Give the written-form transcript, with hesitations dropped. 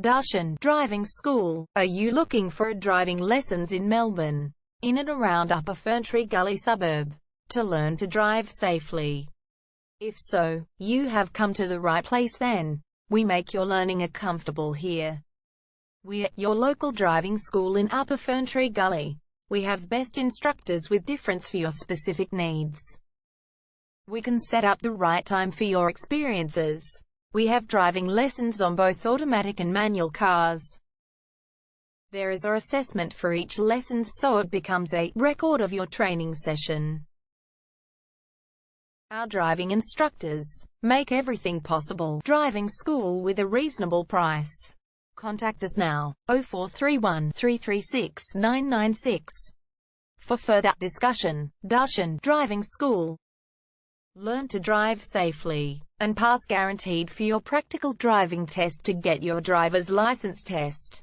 Darshan Driving School. Are you looking for driving lessons in Melbourne, in and around Upper Ferntree Gully suburb, to learn to drive safely? If so, you have come to the right place then. We make your learning comfortable here. We're your local driving school in Upper Ferntree Gully. We have best instructors with difference for your specific needs. We can set up the right time for your experiences. We have driving lessons on both automatic and manual cars. There is an assessment for each lesson, so it becomes a record of your training session. Our driving instructors make everything possible. Driving school with a reasonable price. Contact us now, 0431 336 996. For further discussion. Darshan Driving School. Learn to drive safely and pass guaranteed for your practical driving test to get your driver's license test.